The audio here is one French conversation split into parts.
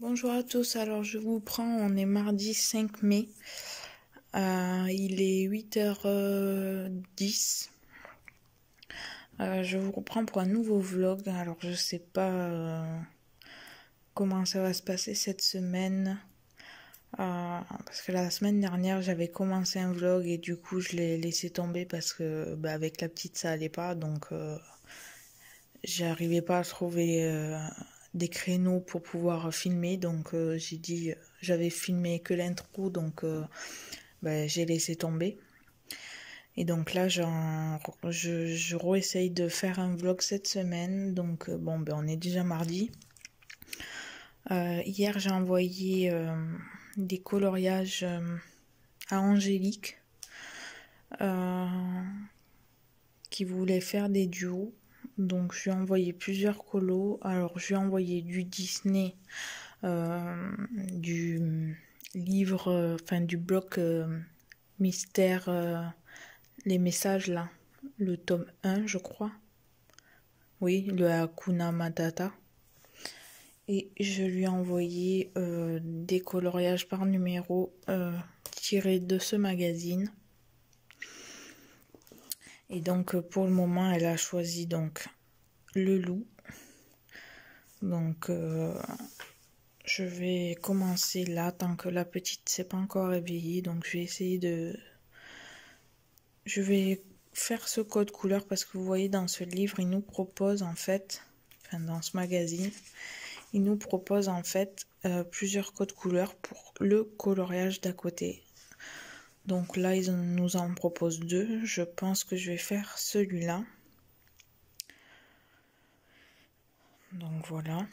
Bonjour à tous, alors je vous prends, on est mardi 5 mai, il est 8h10, je vous reprends pour un nouveau vlog. Alors je sais pas comment ça va se passer cette semaine, parce que la semaine dernière j'avais commencé un vlog et du coup je l'ai laissé tomber parce que avec la petite ça allait pas, donc j'arrivais pas à trouver des créneaux pour pouvoir filmer, donc j'ai dit j'avais filmé que l'intro, donc j'ai laissé tomber. Et donc là je réessaye de faire un vlog cette semaine, donc on est déjà mardi. Hier j'ai envoyé des coloriages à Angélique qui voulait faire des duos. Donc je lui ai envoyé plusieurs colos. Alors je lui ai envoyé du Disney, du livre, du bloc mystère, les messages là, le tome 1 je crois. Oui, le Hakuna Matata. Et je lui ai envoyé des coloriages par numéro tirés de ce magazine. Et donc pour le moment elle a choisi donc le loup. Donc je vais commencer là tant que la petite s'est pas encore réveillée. Donc je vais faire ce code couleur parce que vous voyez dans ce livre il nous propose en fait, dans ce magazine, il nous propose en fait plusieurs codes couleurs pour le coloriage d'à côté. Donc là ils nous en proposent deux. Je pense que je vais faire celui-là. Donc voilà.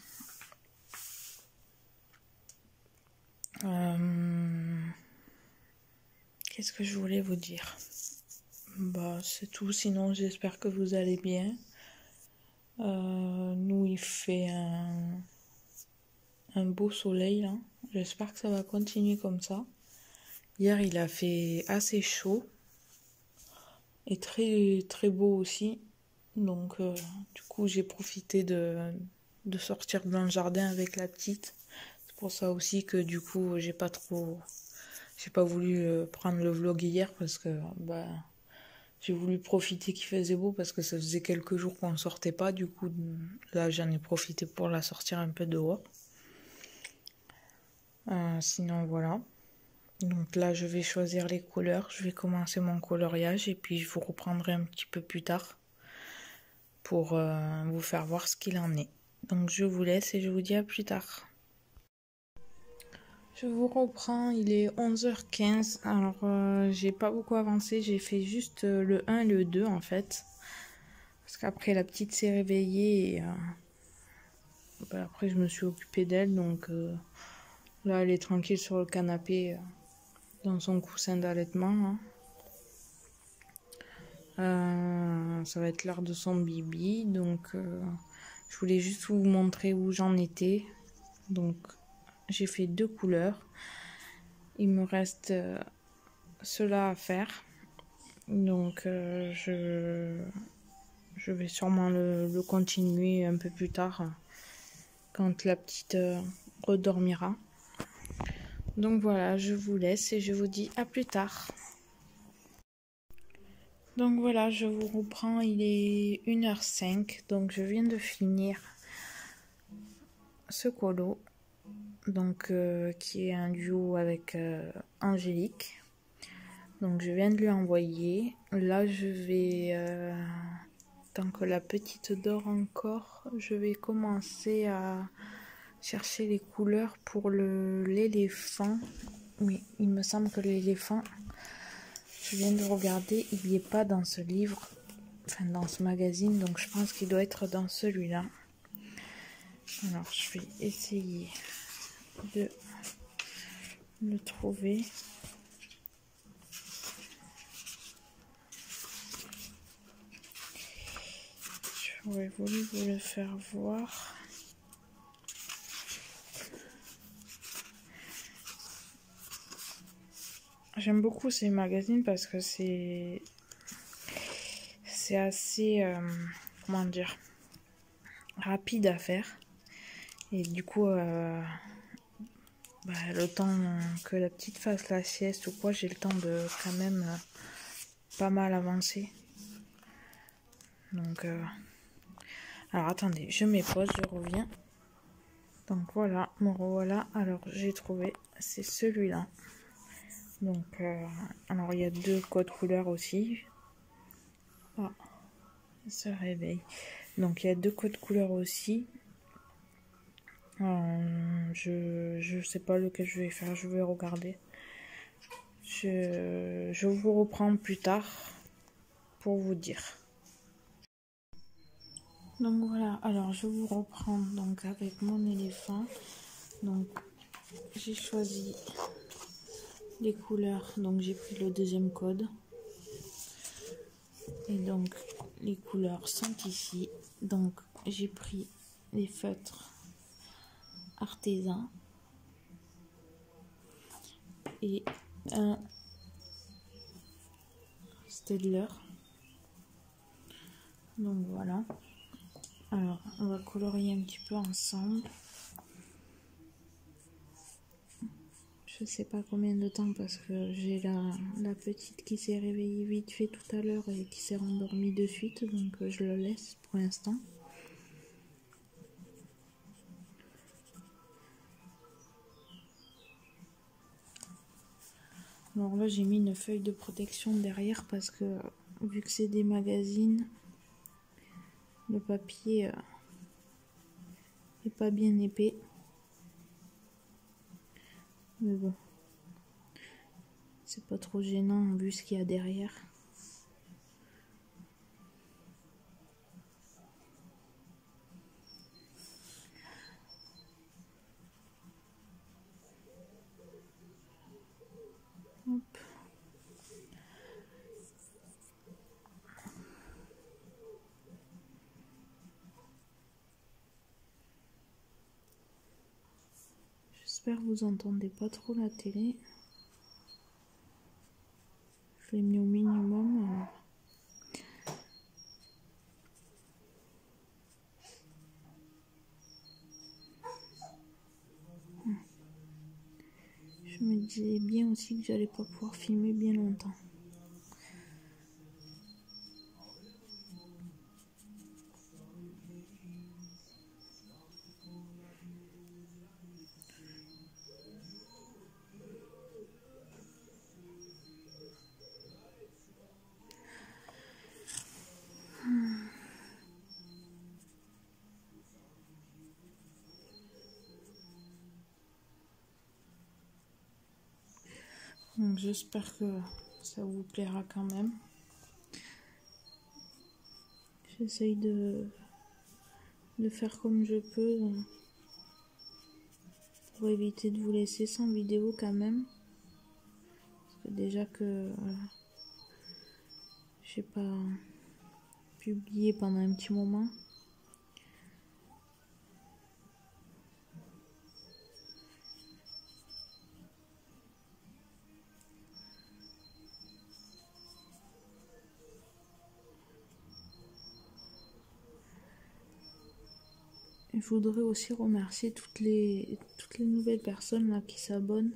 Qu'est-ce que je voulais vous dire? C'est tout. Sinon, j'espère que vous allez bien. Nous, il fait un beau soleil là. J'espère que ça va continuer comme ça. Hier, il a fait assez chaud et très très beau aussi. Donc, du coup, j'ai profité de sortir dans le jardin avec la petite. C'est pour ça aussi que du coup, j'ai pas voulu prendre le vlog hier parce que j'ai voulu profiter qu'il faisait beau parce que ça faisait quelques jours qu'on ne sortait pas. Du coup, là, j'en ai profité pour la sortir un peu dehors. Sinon, voilà. Donc là, je vais choisir les couleurs. Je vais commencer mon coloriage et puis je vous reprendrai un petit peu plus tard pour vous faire voir ce qu'il en est. Donc, je vous laisse et je vous dis à plus tard. Je vous reprends, il est 11h15. Alors, j'ai pas beaucoup avancé. J'ai fait juste le 1 et le 2 en fait. Parce qu'après, la petite s'est réveillée et après, je me suis occupée d'elle. Donc là, elle est tranquille sur le canapé dans son coussin d'allaitement. Ça va être l'heure de son bibi. Donc, je voulais juste vous montrer où j'en étais. Donc, j'ai fait deux couleurs. Il me reste cela à faire. Donc, je vais sûrement le continuer un peu plus tard quand la petite redormira. Donc voilà, je vous laisse et je vous dis à plus tard. Donc voilà, je vous reprends, il est 1h05, donc je viens de finir ce colo, donc qui est un duo avec Angélique. Donc je viens de lui envoyer. Là je vais, tant que la petite dort encore, je vais commencer à chercher les couleurs pour l'éléphant. Oui, il me semble que l'éléphant, je viens de regarder, il n'y est pas dans ce livre, dans ce magazine, donc je pense qu'il doit être dans celui-là. Alors je vais essayer de le trouver. J'aurais voulu vous le faire voir. J'aime beaucoup ces magazines parce que c'est assez, comment dire, rapide à faire. Et du coup, le temps que la petite fasse la sieste ou quoi, j'ai le temps de quand même pas mal avancer. Donc, alors attendez, je mets pause, je reviens. Donc voilà, me revoilà. Alors j'ai trouvé, c'est celui-là. Donc, alors il y a 2 codes couleurs aussi. Ah, ça se réveille. Donc il y a 2 codes couleurs aussi. Je sais pas lequel je vais faire, je vais regarder. Je vous reprends plus tard pour vous dire. Donc voilà, alors je vous reprends donc avec mon éléphant. Donc j'ai choisi les couleurs, donc j'ai pris le deuxième code. Et donc les couleurs sont ici. Donc j'ai pris les feutres artisans et un Staedtler. Donc voilà. Alors on va colorier un petit peu ensemble. Je sais pas combien de temps parce que j'ai la petite qui s'est réveillée vite fait tout à l'heure et qui s'est rendormie de suite, donc je le laisse pour l'instant. Alors là j'ai mis une feuille de protection derrière parce que vu que c'est des magazines, le papier est pas bien épais. Mais bon, c'est pas trop gênant vu ce qu'il y a derrière. Hop. J'espère que vous entendez pas trop la télé. Je l'ai mis au minimum. Alors. Je me disais bien aussi que j'allais pas pouvoir filmer bien longtemps. Donc j'espère que ça vous plaira quand même. J'essaye de faire comme je peux pour éviter de vous laisser sans vidéo quand même. Parce que déjà que j'ai pas publié pendant un petit moment. Je voudrais aussi remercier toutes les nouvelles personnes là qui s'abonnent.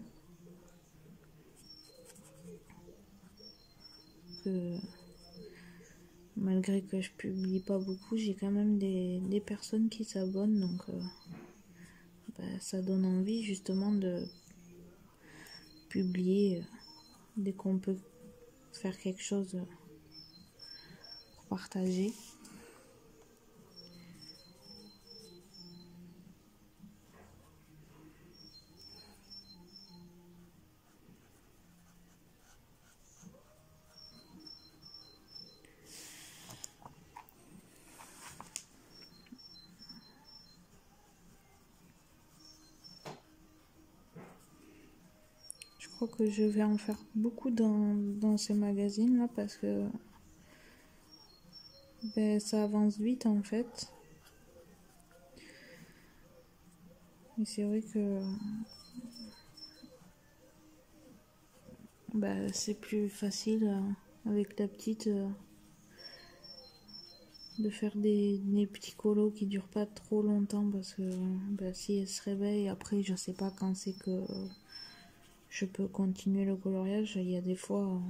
Malgré que je publie pas beaucoup, j'ai quand même des personnes qui s'abonnent, donc ça donne envie justement de publier dès qu'on peut faire quelque chose pour partager. Je crois que je vais en faire beaucoup dans ces magazines là parce que ça avance vite en fait. Et c'est vrai que c'est plus facile avec la petite de faire des petits colos qui durent pas trop longtemps parce que si elle se réveille après je sais pas quand c'est que je peux continuer le coloriage. Il y a des fois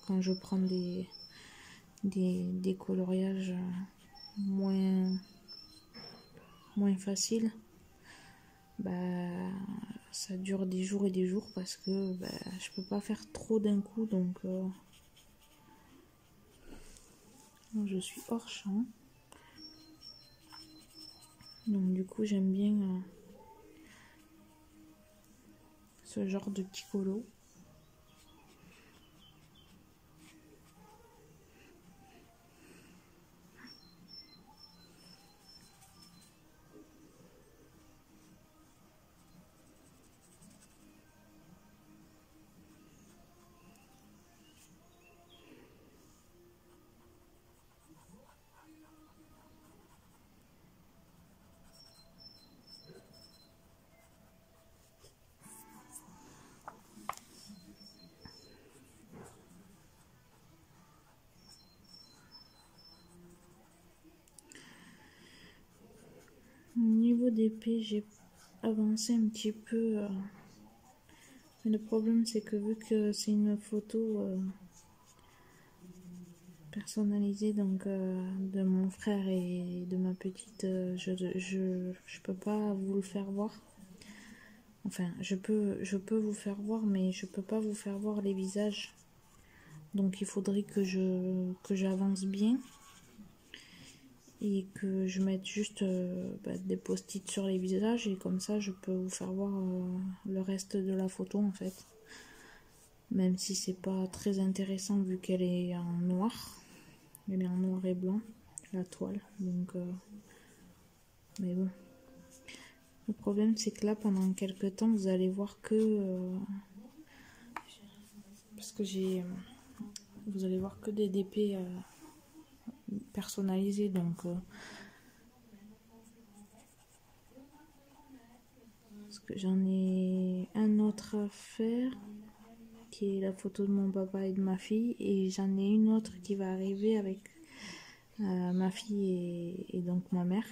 quand je prends des coloriages moins faciles, ça dure des jours et des jours parce que je peux pas faire trop d'un coup, donc je suis hors champ. Donc du coup j'aime bien ce genre de petits colos. Au niveau d'épée, j'ai avancé un petit peu. Mais le problème, c'est que vu que c'est une photo personnalisée donc, de mon frère et de ma petite, je peux pas vous le faire voir. Enfin, je peux vous faire voir, mais je peux pas vous faire voir les visages. Donc il faudrait que j'avance bien. Et que je mette juste des post-it sur les visages et comme ça je peux vous faire voir le reste de la photo en fait, même si c'est pas très intéressant vu qu'elle est en noir, elle est en noir et blanc la toile, donc mais bon, le problème c'est que là pendant quelques temps vous allez voir que parce que vous allez voir que des DP personnalisés, donc parce que j'en ai un autre à faire qui est la photo de mon papa et de ma fille, et j'en ai une autre qui va arriver avec ma fille et donc ma mère.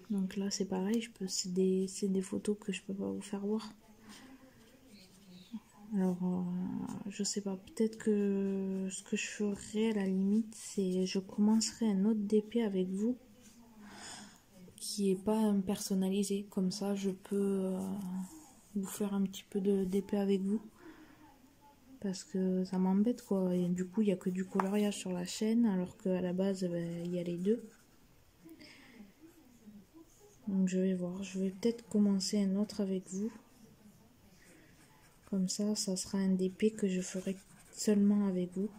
Donc là c'est pareil, c'est des photos que je peux pas vous faire voir. Alors je sais pas, peut-être que ce que je ferai à la limite, c'est je commencerai un autre DP avec vous qui est pas personnalisé, comme ça je peux vous faire un petit peu de DP avec vous. Parce que ça m'embête quoi, et du coup il n'y a que du coloriage sur la chaîne alors qu'à la base il y a les deux. Donc je vais voir, je vais peut-être commencer un autre avec vous. Comme ça sera un DP que je ferai seulement avec vous.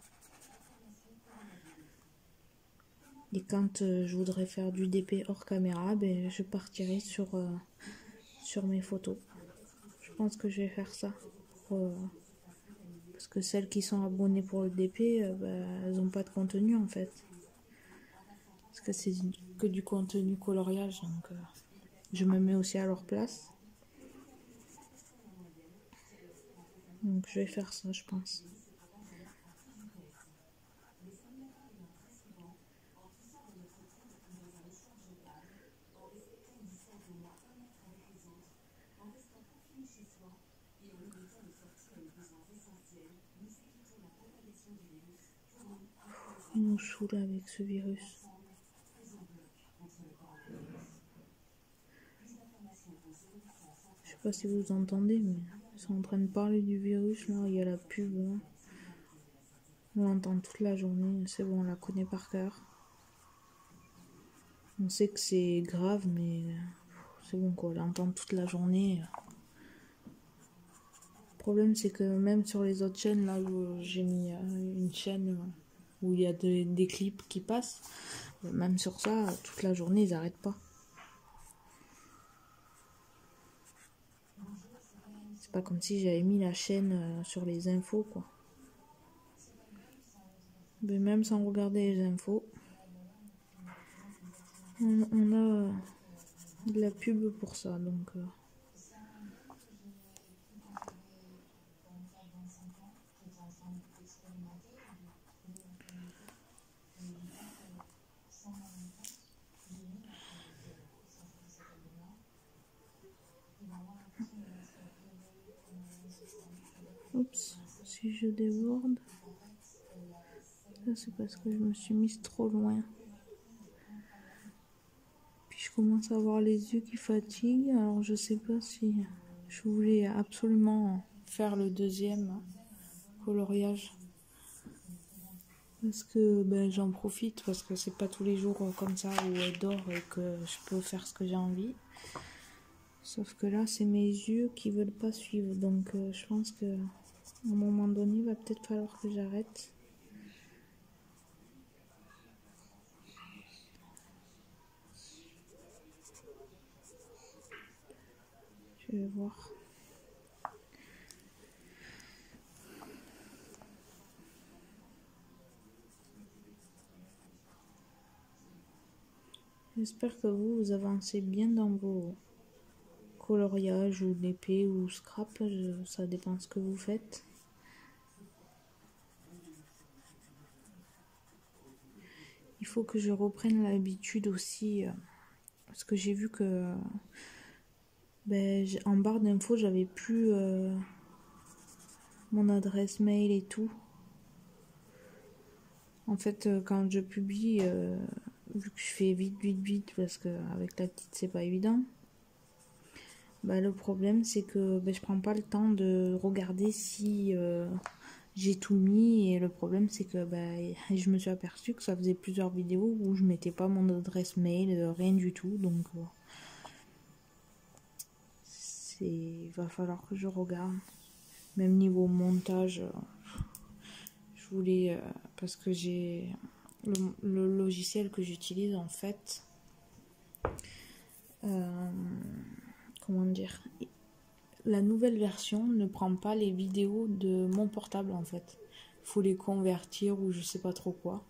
Et quand je voudrais faire du DP hors caméra, je partirai sur mes photos. Je pense que je vais faire ça. Parce que celles qui sont abonnées pour le DP, elles n'ont pas de contenu en fait. Parce que c'est que du contenu coloriage, donc je me mets aussi à leur place. Donc je vais faire ça, je pense. Il nous saoule avec ce virus. Je sais pas si vous entendez, mais ils sont en train de parler du virus. Là, il y a la pub. Là. On l'entend toute la journée. C'est bon, on la connaît par cœur. On sait que c'est grave, mais c'est bon quoi, on l'entend toute la journée. Le problème, c'est que même sur les autres chaînes, là où j'ai mis une chaîne où il y a des clips qui passent, même sur ça, toute la journée, ils n'arrêtent pas. C'est pas comme si j'avais mis la chaîne sur les infos, quoi. Mais même sans regarder les infos, on a de la pub pour ça, donc... si je déborde, ça c'est parce que je me suis mise trop loin. Puis je commence à avoir les yeux qui fatiguent, alors je sais pas si je voulais absolument faire le deuxième coloriage. Parce que j'en profite, parce que c'est pas tous les jours comme ça où elle dort et que je peux faire ce que j'ai envie. Sauf que là, c'est mes yeux qui veulent pas suivre. Donc je pense que à un moment donné, il va peut-être falloir que j'arrête. Je vais voir. J'espère que vous avancez bien dans vos coloriages ou d'épée ou scrap. Ça dépend ce que vous faites. Il faut que je reprenne l'habitude aussi. Parce que j'ai vu que en barre d'infos, j'avais plus mon adresse mail et tout. En fait, quand je publie, vu que je fais vite, parce qu'avec la petite, c'est pas évident. Le problème, c'est que je prends pas le temps de regarder si j'ai tout mis. Et le problème, c'est que je me suis aperçue que ça faisait plusieurs vidéos où je mettais pas mon adresse mail, rien du tout. Donc, il va falloir que je regarde. Même niveau montage, je voulais, parce que j'ai le logiciel que j'utilise en fait, comment dire, la nouvelle version ne prend pas les vidéos de mon portable en fait. Il faut les convertir ou je sais pas trop quoi.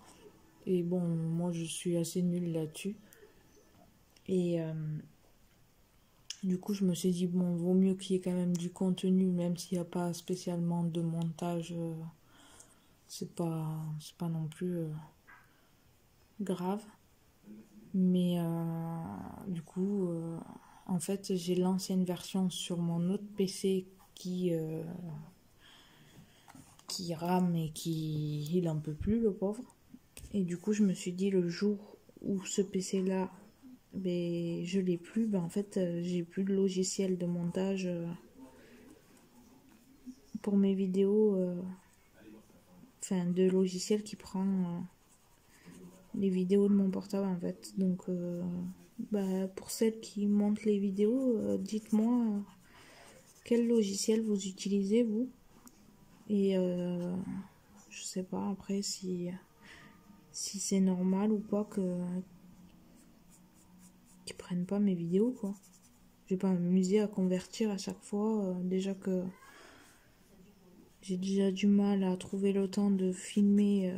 Et bon, moi je suis assez nulle là-dessus. Et du coup, je me suis dit, bon, vaut mieux qu'il y ait quand même du contenu, même s'il n'y a pas spécialement de montage. C'est pas non plus grave. Mais du coup, en fait, j'ai l'ancienne version sur mon autre PC qui rame et il en peut plus, le pauvre. Et du coup, je me suis dit, le jour où ce PC là je l'ai plus, en fait j'ai plus de logiciel de montage pour mes vidéos, enfin de logiciel qui prend les vidéos de mon portable en fait. Donc pour celles qui montent les vidéos, dites-moi quel logiciel vous utilisez vous, et je sais pas après si c'est normal ou pas qu'ils prennent pas mes vidéos quoi. Je vais pas m'amuser à convertir à chaque fois, déjà que j'ai déjà du mal à trouver le temps de filmer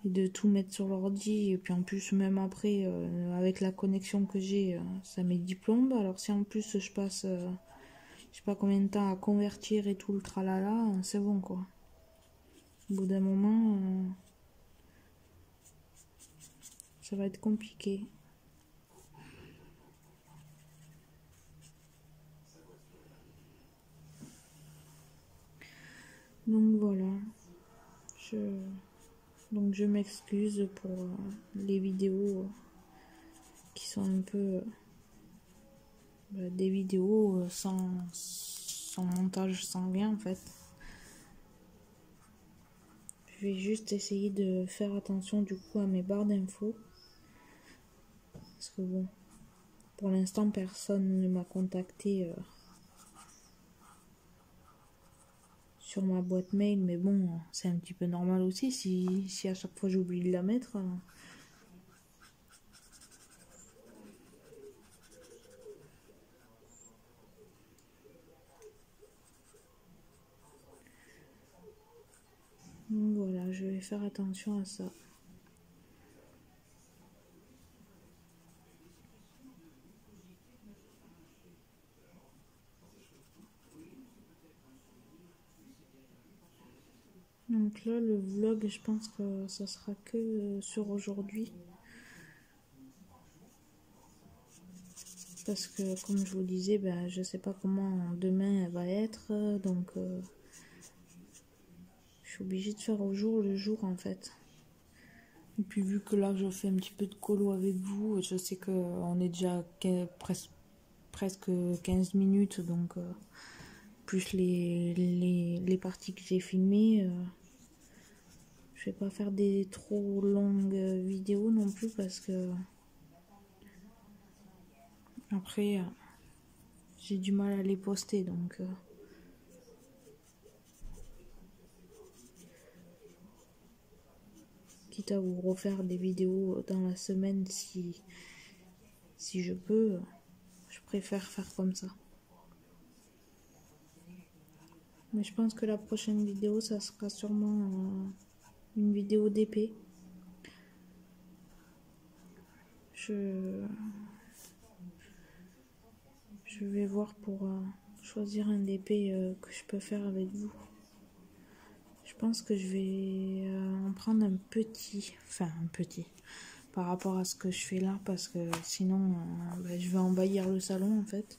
et de tout mettre sur l'ordi. Et puis en plus, même après, avec la connexion que j'ai, ça met 10 plombes. Alors si en plus je passe, je sais pas combien de temps à convertir et tout le tralala, c'est bon quoi. Au bout d'un moment, ça va être compliqué. Donc voilà, donc je m'excuse pour les vidéos qui sont un peu des vidéos sans montage, sans rien en fait. Je vais juste essayer de faire attention du coup à mes barres d'infos. Parce que bon, pour l'instant personne ne m'a contacté sur ma boîte mail, mais bon, c'est un petit peu normal aussi si à chaque fois j'oublie de la mettre. Donc voilà, je vais faire attention à ça. Donc là, le vlog, je pense que ça sera que sur aujourd'hui. Parce que, comme je vous disais, je sais pas comment demain elle va être. Donc, suis obligée de faire au jour le jour en fait. Et puis vu que là je fais un petit peu de colo avec vous, je sais qu'on est déjà presque 15 minutes, donc plus les parties que j'ai filmées, je vais pas faire des trop longues vidéos non plus parce que après j'ai du mal à les poster, donc quitte à vous refaire des vidéos dans la semaine si je peux, je préfère faire comme ça. Mais je pense que la prochaine vidéo, ça sera sûrement une vidéo d'épée. Je vais voir pour choisir un d'épée que je peux faire avec vous. Je pense que je vais en prendre un petit, par rapport à ce que je fais là, parce que sinon je vais envahir le salon en fait.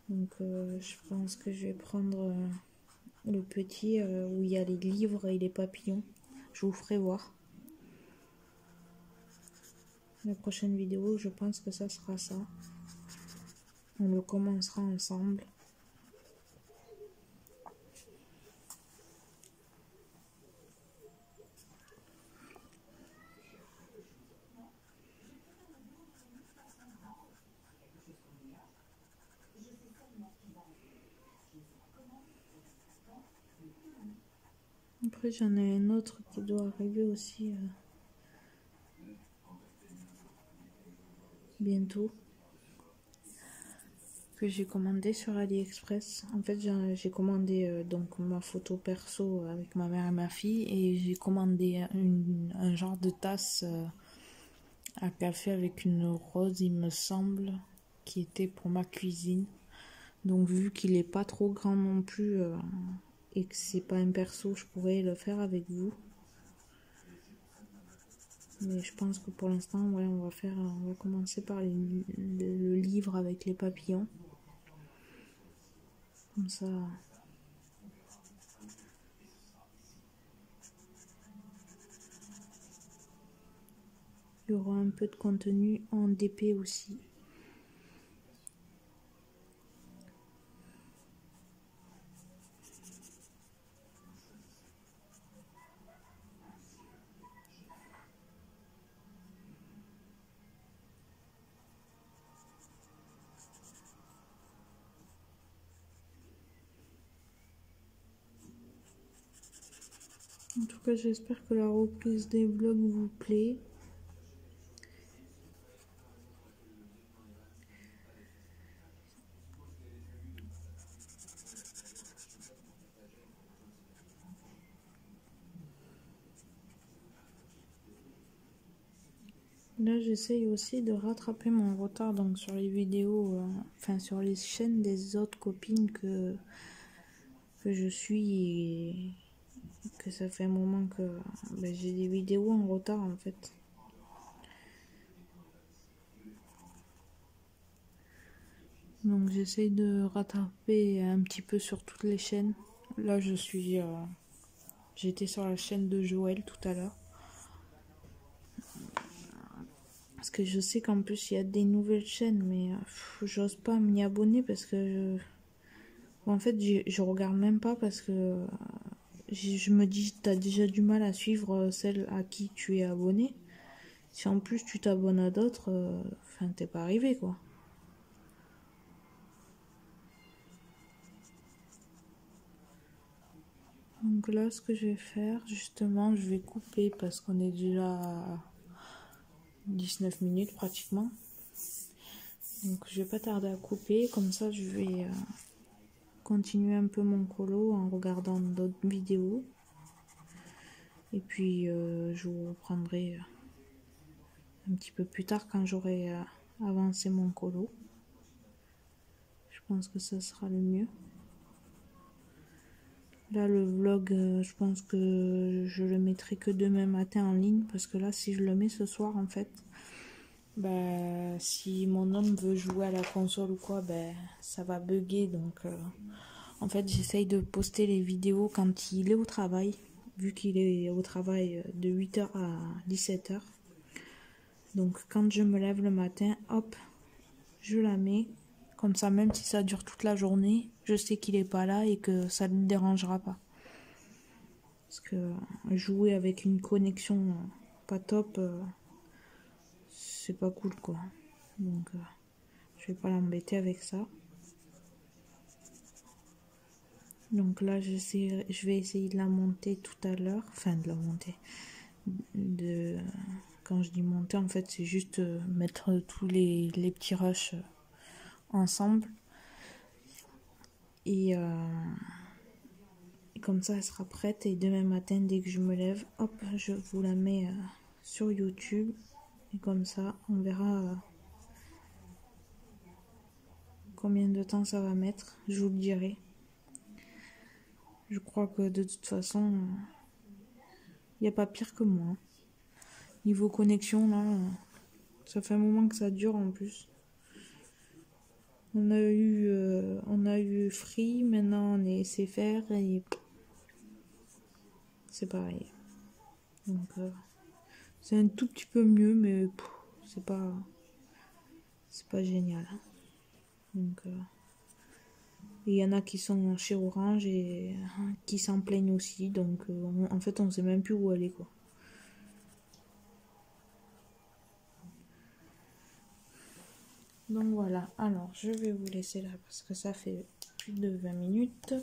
Donc je pense que je vais prendre le petit où il y a les livres et les papillons. Je vous ferai voir. La prochaine vidéo, je pense que ça sera ça. On le commencera ensemble. Après, j'en ai un autre qui doit arriver aussi bientôt. Que j'ai commandé sur AliExpress. En fait, j'ai commandé donc ma photo perso avec ma mère et ma fille, et j'ai commandé un genre de tasse à café avec une rose, il me semble, qui était pour ma cuisine. Donc vu qu'il est pas trop grand non plus et que c'est pas un perso, je pourrais le faire avec vous. Mais je pense que pour l'instant, ouais, on va commencer par le livre avec les papillons. Comme ça. Il y aura un peu de contenu en DP aussi. En tout cas, j'espère que la reprise des vlogs vous plaît. Là, j'essaye aussi de rattraper mon retard donc sur les vidéos, sur les chaînes des autres copines que je suis et que ça fait un moment que j'ai des vidéos en retard en fait. Donc j'essaye de rattraper un petit peu sur toutes les chaînes. Là, j'étais sur la chaîne de Joël tout à l'heure. Parce que je sais qu'en plus il y a des nouvelles chaînes, mais j'ose pas m'y abonner parce que en fait je regarde même pas parce que je me dis t'as déjà du mal à suivre celle à qui tu es abonné. Si en plus tu t'abonnes à d'autres, t'es pas arrivé quoi. Donc là ce que je vais faire justement, je vais couper parce qu'on est déjà à 19 minutes pratiquement. Donc je vais pas tarder à couper, comme ça je vais continuer un peu mon colo en regardant d'autres vidéos. Et puis je vous reprendrai un petit peu plus tard quand j'aurai avancé mon colo. Je pense que ça sera le mieux. Là le vlog, je pense que je le mettrai que demain matin en ligne, parce que là si je le mets ce soir en fait, si mon homme veut jouer à la console ou quoi, ça va bugger, donc En fait, j'essaye de poster les vidéos quand il est au travail, vu qu'il est au travail de 8h à 17h. Donc quand je me lève le matin, hop, je la mets. Comme ça, même si ça dure toute la journée, je sais qu'il est pas là et que ça ne me dérangera pas. Parce que jouer avec une connexion pas top, c'est pas cool quoi. Donc je vais pas l'embêter avec ça. Donc là, je vais essayer de la monter tout à l'heure. Enfin, de la monter. Quand je dis monter, en fait, c'est juste mettre tous les petits rushs ensemble. Et comme ça, elle sera prête. Et demain matin, dès que je me lève, hop, je vous la mets sur YouTube. Et comme ça, on verra combien de temps ça va mettre. Je vous le dirai. Je crois que de toute façon, il n'y a pas pire que moi. Niveau connexion, là, ça fait un moment que ça dure en plus. On a eu Free, maintenant on est SFR et c'est pareil. Donc c'est un tout petit peu mieux, mais c'est pas génial. Donc il y en a qui sont chez Orange et qui s'en plaignent aussi. Donc en fait on sait même plus où aller quoi. Donc voilà, alors je vais vous laisser là parce que ça fait plus de 20 minutes.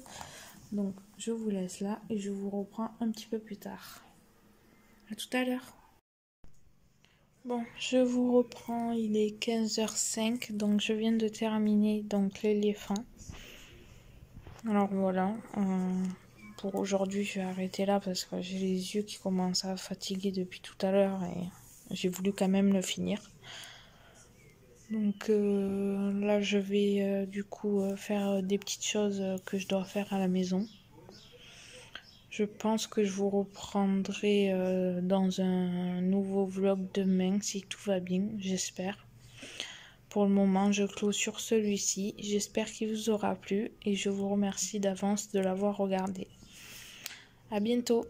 Donc je vous laisse là et je vous reprends un petit peu plus tard. À tout à l'heure. Bon, je vous reprends, il est 15h05, donc je viens de terminer donc l'éléphant. Alors voilà, pour aujourd'hui je vais arrêter là parce que j'ai les yeux qui commencent à fatiguer depuis tout à l'heure et j'ai voulu quand même le finir. Donc là je vais du coup faire des petites choses que je dois faire à la maison. Je pense que je vous reprendrai dans un nouveau vlog demain si tout va bien, j'espère. Pour le moment, je clôture celui-ci. J'espère qu'il vous aura plu et je vous remercie d'avance de l'avoir regardé. À bientôt!